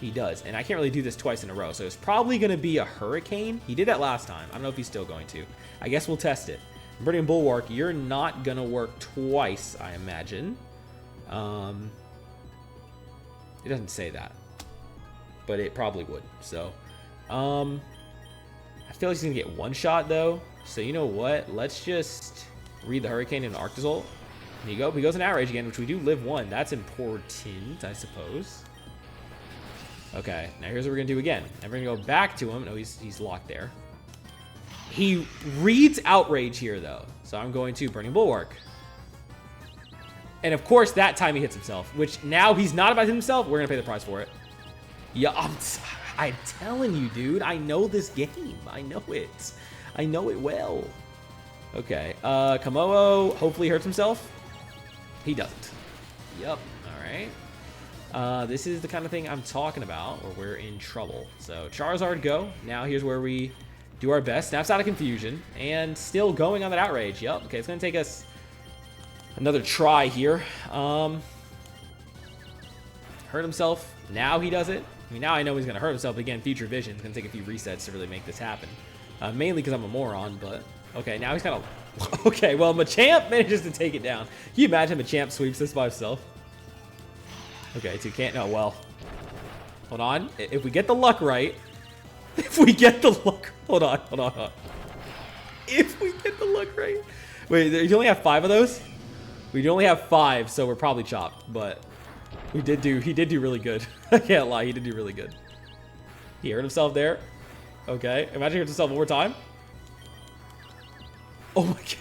He does, and I can't really do this twice in a row, so it's probably going to be a Hurricane. He did that last time. I don't know if he's still going to. I guess we'll test it. Burning Bulwark, you're not going to work twice, I imagine. It doesn't say that, but it probably would. So, I feel like he's going to get one shot, though. So, you know what? Let's just read the Hurricane and Arctozolt. There you go. He goes in Outrage again, which we do live one. That's important, I suppose. Okay, now here's what we're going to do again. And we're going to go back to him. No, he's locked there. He reads Outrage here, though. So I'm going to Burning Bulwark. And, of course, that time he hits himself, which now he's not about himself. We're going to pay the price for it. Yeah, I'm telling you, dude. I know this game. I know it. I know it well. Okay, Kamoa hopefully hurts himself. He doesn't. Yep, all right. This is the kind of thing I'm talking about where we're in trouble. So Charizard go. Now here's where we do our best. Snaps out of confusion and still going on that Outrage. Yep. Okay, it's going to take us another try here. Hurt himself. Now he does it. I mean, now I know he's going to hurt himself again. Future Vision. It's going to take a few resets to really make this happen. Mainly because I'm a moron, but okay, now he's kind of... Okay, well, Machamp manages to take it down. Can you imagine Machamp sweeps this by himself? Okay, so you can't... No, well... Hold on. If we get the luck right... If we get the luck... Hold on. If we get the luck right... Wait, you only have 5 of those? We only have 5, so we're probably chopped, but... He did do really good. I can't lie, he did do really good. He hurt himself there. Okay, imagine he hurts himself one more time. Oh my god.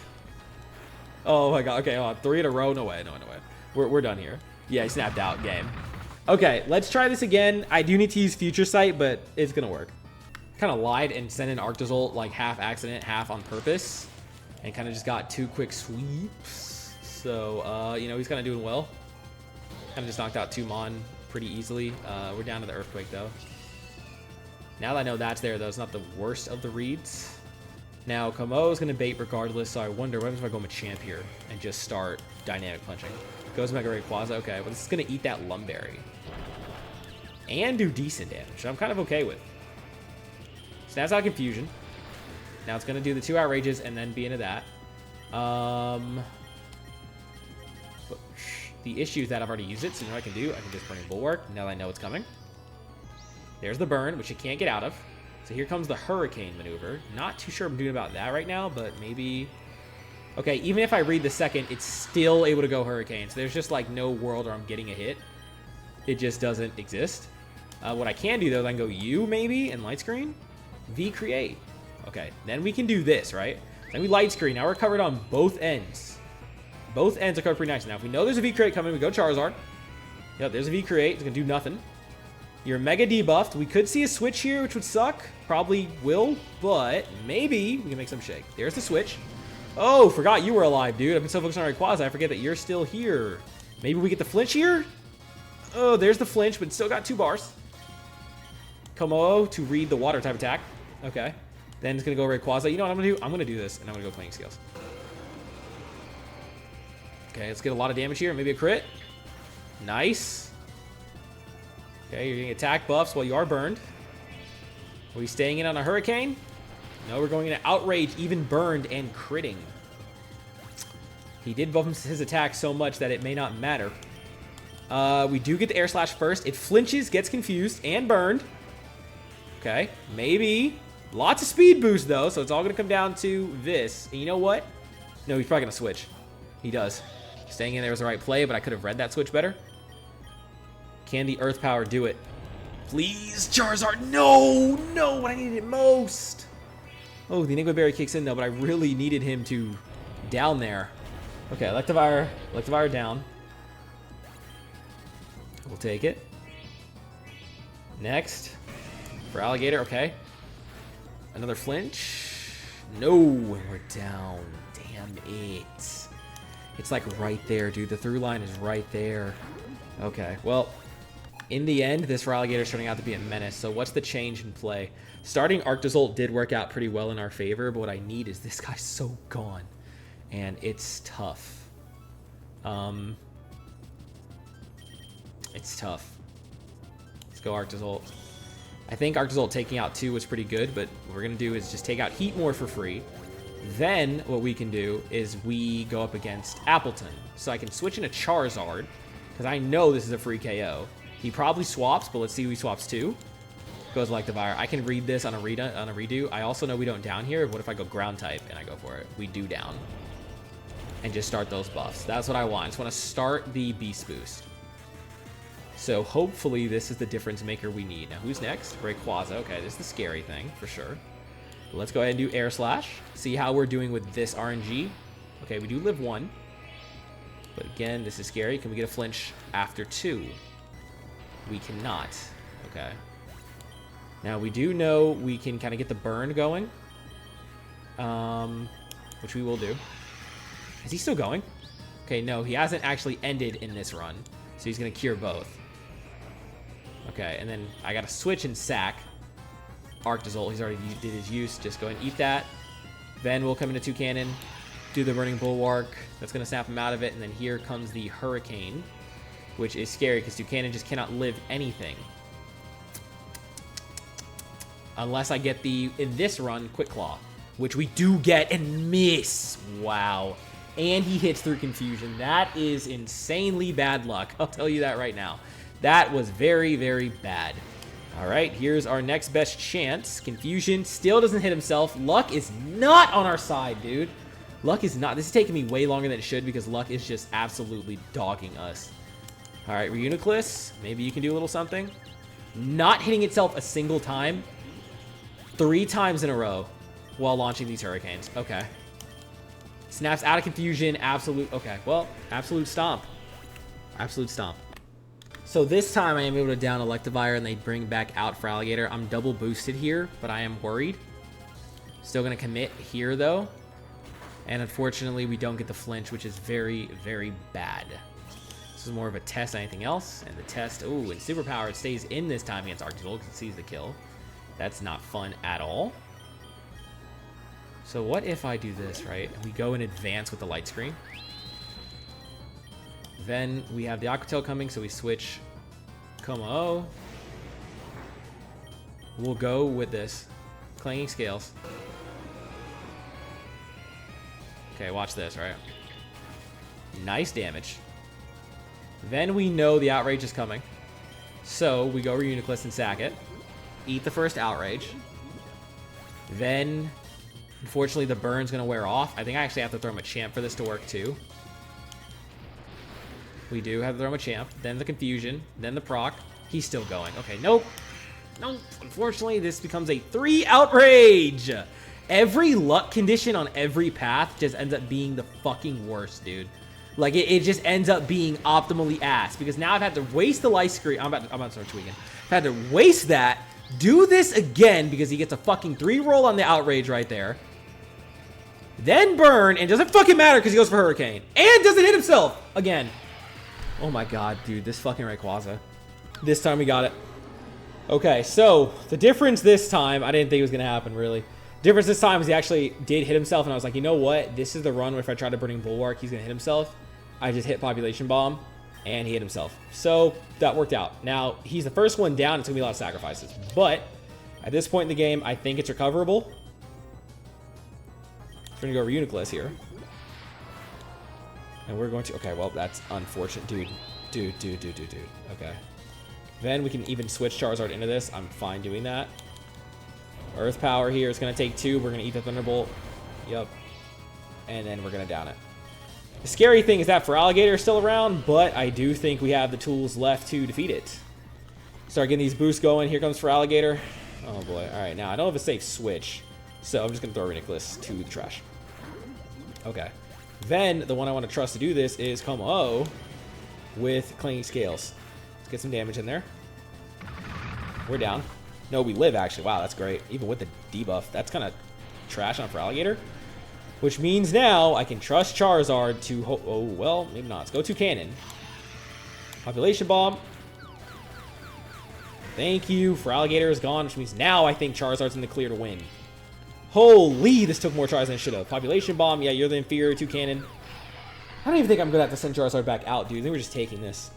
Oh my god. Okay, hold on. 3 in a row. No way. No way. We're done here. Yeah, he snapped out. Game. Okay, let's try this again. I do need to use Future Sight, but it's gonna work. Kind of lied and sent in Arctozolt like half accident, half on purpose, and kind of just got 2 quick sweeps. So, you know, he's kind of doing well. Kind of just knocked out 2 Mon pretty easily. We're down to the Earthquake though. Now that I know that's there, though, it's not the worst of the reads. Now, Kamo is going to bait regardless, so I wonder, what happens if I go Machamp here and just start Dynamic Punching? Goes Mega Rayquaza, okay, well, this is going to eat that Lumberry. And do decent damage, which I'm kind of okay with. Snaps out Confusion. Now it's going to do the 2 Outrages and then be into that. The issue is that I've already used it, so you know what I can do? I can just Burning Bulwark, now that I know it's coming. There's the burn, which you can't get out of. So here comes the Hurricane maneuver. Not too sure what I'm doing about that right now, but maybe... Okay, even if I read the second, it's still able to go Hurricane. So there's just like no world where I'm getting a hit. It just doesn't exist. What I can do though is I can go U maybe and Light Screen. V Create. Okay, then we can do this, right? Then we Light Screen. Now we're covered on both ends. Both ends are covered pretty nice. Now if we know there's a V Create coming, we go Charizard. Yep, there's a V Create. It's gonna do nothing. You're mega debuffed. We could see a switch here, which would suck. Probably will, but maybe we can make some shake. There's the switch. Oh, forgot you were alive, dude. I've been so focused on Rayquaza, I forget that you're still here. Maybe we get the flinch here? Oh, there's the flinch, but still got 2 bars. Como to read the water type attack. Okay. Then it's going to go Rayquaza. You know what I'm going to do? I'm going to do this, and I'm going to go Playing Scales. Okay, let's get a lot of damage here. Maybe a crit. Nice. Okay, you're getting attack buffs while you are burned. Are we staying in on a Hurricane? No, we're going into Outrage, even burned and critting. He did buff his attack so much that it may not matter. We do get the Air Slash first. It flinches, gets confused, and burned. Okay, maybe. Lots of speed boost, though, so it's all going to come down to this. And you know what? No, he's probably going to switch. He does. Staying in there was the right play, but I could have read that switch better. Can the Earth Power do it? Please, Charizard. No, no, when I needed it most. Oh, the Enigma Berry kicks in, though, but I really needed him to down there. Okay, Electivire down. We'll take it. Next. For Alligator, okay. Another flinch. No, we're down. Damn it. It's like right there, dude. The through line is right there. Okay, well... In the end, this Alligator is turning out to be a menace, so what's the change in play? Starting Arctozolt did work out pretty well in our favor, but what I need is this guy's so gone, and it's tough. It's tough. Let's go Arctozolt. I think Arctozolt taking out 2 was pretty good, but what we're going to do is just take out Heatmore for free. Then what we can do is we go up against Appleton. So I can switch in a Charizard, because I know this is a free KO. He probably swaps, but let's see who he swaps to. Goes Electivire. I can read this on a redo. I also know we don't down here. What if I go ground type and I go for it? We do down. And just start those buffs. That's what I want. I just want to start the Beast Boost. So hopefully this is the difference maker we need. Now who's next? Rayquaza. Okay, this is the scary thing for sure. Let's go ahead and do Air Slash. See how we're doing with this RNG. Okay, we do live 1. But again, this is scary. Can we get a flinch after 2? We cannot. Okay. Now we do know we can kind of get the burn going. Which we will do. Is he still going? Okay, no, he hasn't actually ended in this run. So he's going to cure both. Okay, and then I got to switch and sack Arctozolt. He's already did his use. Just go ahead and eat that. Then we'll come into Toucannon, do the Burning Bulwark. That's going to snap him out of it. And then here comes the Hurricane, which is scary because Toucannon just cannot live anything. Unless I get the, in this run, Quick Claw, which we do get and miss. Wow. And he hits through Confusion. That is insanely bad luck. I'll tell you that right now. That was very, very bad. All right, here's our next best chance. Confusion still doesn't hit himself. Luck is not on our side, dude. Luck is not. This is taking me way longer than it should because Luck is just absolutely dogging us. All right, Reuniclus. Maybe you can do a little something. Not hitting itself a single time. 3 times in a row while launching these Hurricanes. Okay. Snaps out of Confusion. Absolute. Okay, well, Absolute Stomp. Absolute Stomp. So this time I am able to down Electivire and they bring back out for Alligator. I'm double boosted here, but I am worried. Still going to commit here, though. And unfortunately, we don't get the flinch, which is very, very bad. This is more of a test than anything else. And the test, ooh, and Superpower, it stays in this time against Arctozolt because it sees the kill. That's not fun at all. So what if I do this, right? We go in advance with the Light Screen. Then we have the Aqua Tail coming, so we switch Como-O. We'll go with this. Clanging Scales. Okay, watch this, right? Nice damage. Then we know the Outrage is coming. So we go Reuniclus and sack it. Eat the first Outrage. Then, unfortunately, the burn's going to wear off. I think I actually have to throw him a Champ for this to work, too. We do have to throw him a Champ. Then the Confusion. Then the proc. He's still going. Okay, nope. Nope. Unfortunately, this becomes a 3 Outrage. Every luck condition on every path just ends up being the fucking worst, dude. Like, it just ends up being optimally ass. Because now I've had to waste the Light Screen. I'm about to start tweaking. I've had to waste that. Do this again because he gets a fucking 3 roll on the Outrage right there. Then burn, and doesn't fucking matter because he goes for Hurricane. And doesn't hit himself again. Oh my god, dude, this fucking Rayquaza. This time we got it. Okay, so the difference this time, I didn't think it was going to happen, really. Difference this time is he actually did hit himself, and I was like, you know what? This is the run where if I try to Burning Bulwark, he's going to hit himself. I just hit Population Bomb, and he hit himself. So that worked out. Now, he's the first one down. It's going to be a lot of sacrifices. But at this point in the game, I think it's recoverable. We're going to go Reuniclus here. And we're going to... Okay, well, that's unfortunate. Dude. Okay. Then we can even switch Charizard into this. I'm fine doing that. Earth Power here. It's going to take 2. We're going to eat the Thunderbolt. Yep. And then we're going to down it. The scary thing is that for Alligator is still around, but I do think we have the tools left to defeat it. Start getting these boosts going. Here comes for Alligator. Oh, boy. All right, now I don't have a safe switch, so I'm just going to throw Reuniclus to the trash. Okay. Then the one I want to trust to do this is Como-O with Clanging Scales. Let's get some damage in there. We're down. No, we live, actually. Wow, that's great. Even with the debuff, that's kind of trash on for Alligator. Which means now I can trust Charizard to... Oh, well, maybe not. Let's go Toucannon. Population Bomb. Thank you. For Alligator is gone, which means now I think Charizard's in the clear to win. Holy, this took more tries than it should have. Population Bomb. Yeah, you're the inferior Toucannon. I don't even think I'm going to have to send Charizard back out, dude. They were just taking this.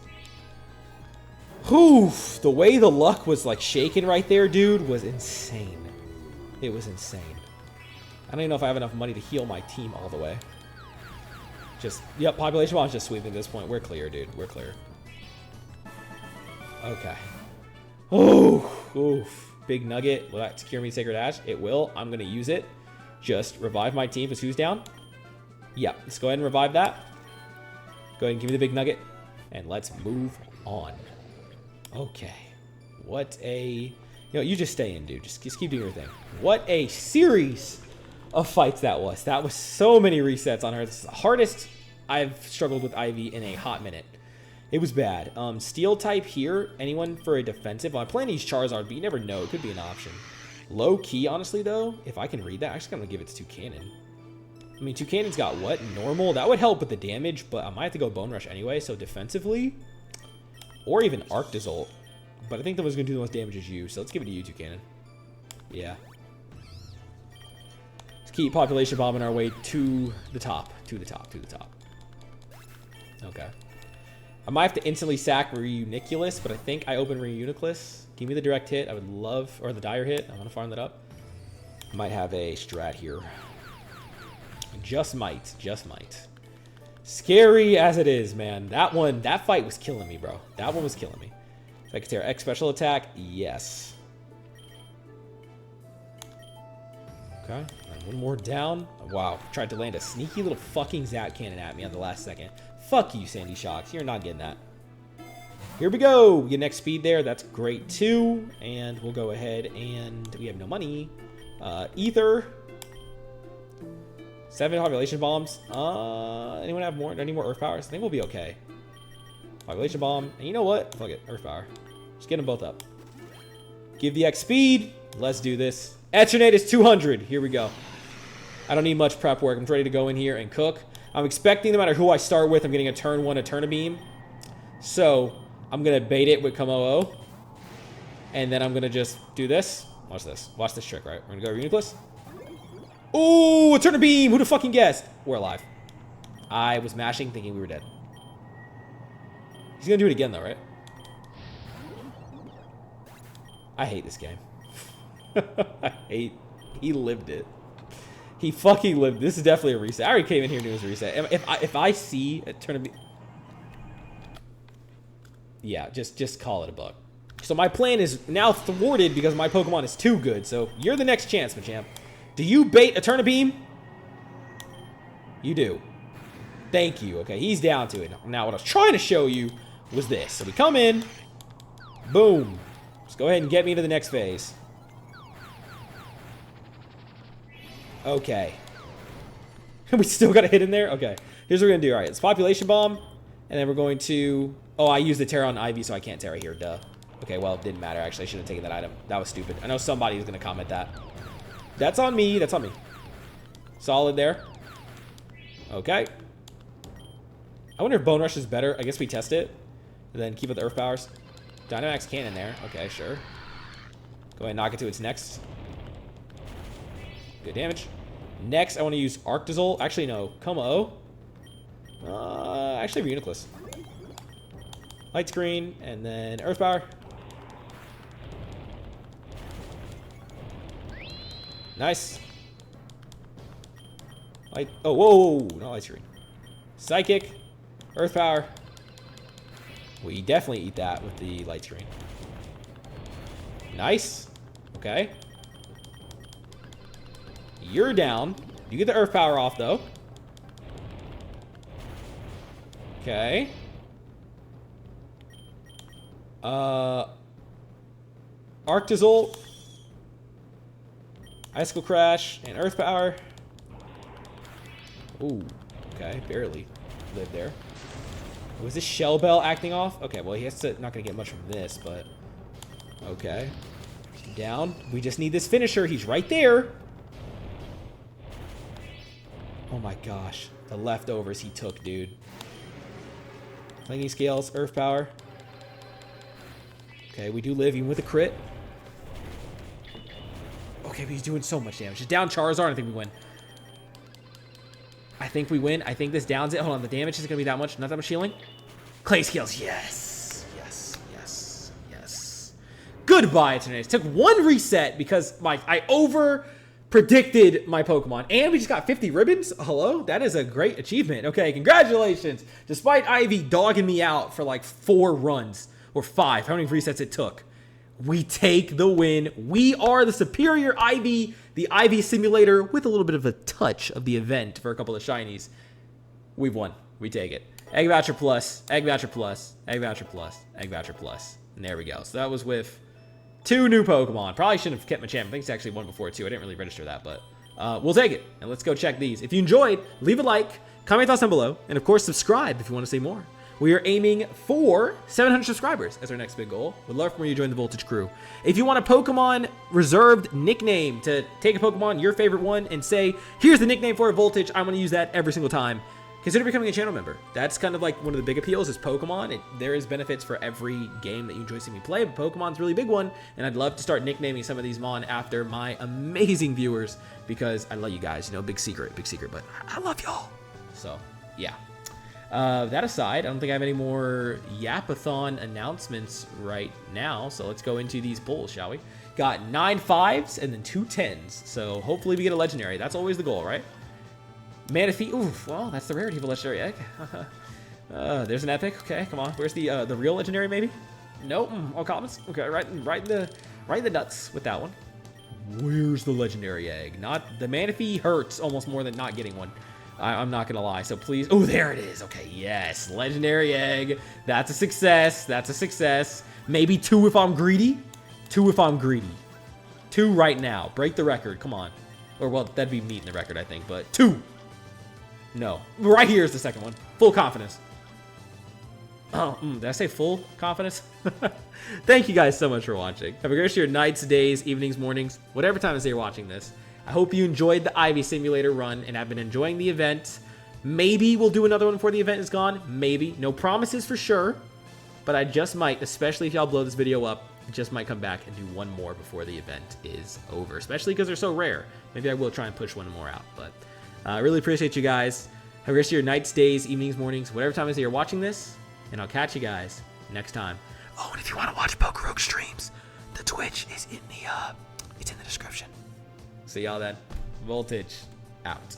Whew, the way the luck was like shaking right there, dude, was insane. It was insane. I don't even know if I have enough money to heal my team all the way. Just, yep, population bomb's just sweeping at this point. We're clear, dude. We're clear. Okay. Oh, oof. Big nugget. Will that secure me Sacred Ash? It will. I'm going to use it. Just revive my team because who's down? Yeah, let's go ahead and revive that. Go ahead and give me the big nugget. And let's move on. Okay. What a... You know, you just stay in, dude. Just keep doing your thing. What a series of fights that was. That was so many resets on her. This is the hardest I've struggled with Ivy in a hot minute. It was bad. Steel type here. Anyone for a defensive? Well, I'm playing these Charizard, but you never know. It could be an option. Low key, honestly, though, if I can read that, actually, I'm going to give it to Toucannon. I mean, Toucannon's got what? Normal? That would help with the damage, but I might have to go Bone Rush anyway, so defensively, or even Arctozolt. But I think the one's going to do the most damage is you, so let's give it to you, Toucannon. Yeah. Let's keep population bombing our way to the top. To the top. To the top. Okay. I might have to instantly sack Reuniculus, but I think I open Reuniculus. Give me the direct hit. I would love, or the dire hit. I want to farm that up. Might have a strat here. Just might. Just might. Scary as it is, man. That fight was killing me, bro. That one was killing me. If I could tear X special attack, yes. Okay. And one more down. Wow. Tried to land a sneaky little fucking Zap Cannon at me on the last second. Fuck you, Sandy Shocks. You're not getting that. Here we go. We get next speed there. That's great, too. And we'll go ahead and... We have no money. Ether. 7 population bombs. Anyone have more? Any more Earth Powers? I think we'll be okay. Population bomb. And you know what? Fuck it. Earth Power. Just get them both up. Give the X speed. Let's do this. Eternatus 200. Here we go. I don't need much prep work. I'm ready to go in here and cook. I'm expecting no matter who I start with, I'm getting a turn 1 Eterna Beam. So, I'm going to bait it with Komo-O. And then I'm going to just do this. Watch this. Watch this trick, right? We're going to go Reuniculus. Ooh, Eterna Beam! Who the fucking guessed? We're alive. I was mashing thinking we were dead. He's going to do it again, though, right? I hate this game. He lived it. He fucking lived. This is definitely a reset. I already came in here and knew it was a reset. If I see a turn of... Yeah, just call it a bug. So my plan is now thwarted because my Pokemon is too good. So you're the next chance, Machamp. Do you bait Eterna Beam? You do. Thank you. Okay, he's down to it. Now what I was trying to show you was this. So we come in. Boom. Just go ahead and get me to the next phase. Okay. We still got a hit in there? Okay. Here's what we're going to do. All right, it's Population Bomb. And then we're going to... Oh, I used the Terra on Ivy, so I can't Terra here. Duh. Okay, well, it didn't matter. Actually, I should have taken that item. That was stupid. I know somebody was going to comment that. That's on me. That's on me. Solid there. Okay. I wonder if Bone Rush is better. I guess we test it. And then keep with the Earth Powers. Dynamax Cannon there. Okay, sure. Go ahead and knock it to its next. Good damage. Next, I want to use Arctozolt. Actually, no. Komo-O. Actually, Reuniculus. Light Screen, and then Earth Power. Nice. Light. Oh, whoa, not Light Screen. Psychic. Earth Power. We definitely eat that with the Light Screen. Nice. Okay. You're down. You get the Earth Power off, though. Okay. Arctozolt. Icicle Crash and Earth Power. Ooh. Okay, barely lived there. Was this Shell Bell acting off? Okay, well, he has to... Not going to get much from this, but... Okay. Down. We just need this finisher. He's right there. Oh my gosh. The leftovers he took, dude. Clinging Scales, Earth Power. Okay, we do live even with a crit. Okay, but he's doing so much damage. Just down Charizard, I think we win. I think we win. I think this downs it. Hold on, the damage isn't going to be that much. Not that much healing. Clay Scales, yes. Yes, yes. Goodbye, Eternatus. Took 1 reset because I over predicted my Pokemon, and we just got 50 ribbons. Hello, that is a great achievement. Okay, congratulations. Despite Ivy dogging me out for like 4 runs or 5, how many resets it took, we take the win. We are the superior Ivy, the Ivy simulator with a little bit of a touch of the event for a couple of shinies. We've won. We take it. Egg Voucher Plus, Egg Voucher Plus, Egg Voucher Plus, Egg Voucher Plus. And there we go. So that was with 2 new Pokemon. Probably shouldn't have kept my champ. I think it's actually one before too. I didn't really register that, but we'll take it. And let's go check these. If you enjoyed, leave a like, comment your thoughts down below, and of course subscribe if you want to see more. We are aiming for 700 subscribers as our next big goal. Would love for you to join the Voltage crew. If you want a Pokemon reserved nickname to take a Pokemon, your favorite one, and say, here's the nickname for a Voltage, I want to use that every single time, consider becoming a channel member. That's kind of like one of the big appeals is Pokemon. There is benefits for every game that you enjoy seeing me play, but Pokemon's a really big one, and I'd love to start nicknaming some of these Mon after my amazing viewers because I love you guys. You know, big secret, but I love y'all. So, yeah. That aside, I don't think I have any more Yapathon announcements right now, so let's go into these pulls, shall we? Got 9 5s and then 2 10s, so hopefully we get a legendary. That's always the goal, right? Manaphy, oof, well, that's the rarity of a legendary egg. There's an epic, okay, come on. Where's the real legendary, maybe? Nope, all commons. Okay, right in the nuts with that one. Where's the legendary egg? Not, the Manaphy hurts almost more than not getting one. I'm not gonna lie, so please, oh, there it is, okay, yes, legendary egg. That's a success, that's a success. Maybe 2 if I'm greedy. 2 if I'm greedy. 2 right now, break the record, come on. Or, well, that'd be meeting the record, I think, but 2. No. Right here is the second one. Full confidence. Oh, did I say full confidence? Thank you guys so much for watching. Have a great rest of your nights, days, evenings, mornings, whatever time of day you're watching this. I hope you enjoyed the Ivy Simulator run and have been enjoying the event. Maybe we'll do another one before the event is gone. Maybe. No promises for sure. But I just might, especially if y'all blow this video up, I just might come back and do one more before the event is over. Especially because they're so rare. Maybe I will try and push one more out. But I really appreciate you guys. Have a rest of your nights, days, evenings, mornings, whatever time it is that you're watching this. And I'll catch you guys next time. Oh, and if you want to watch Pokerogue streams, the Twitch is in the description. See y'all then. Voltage out.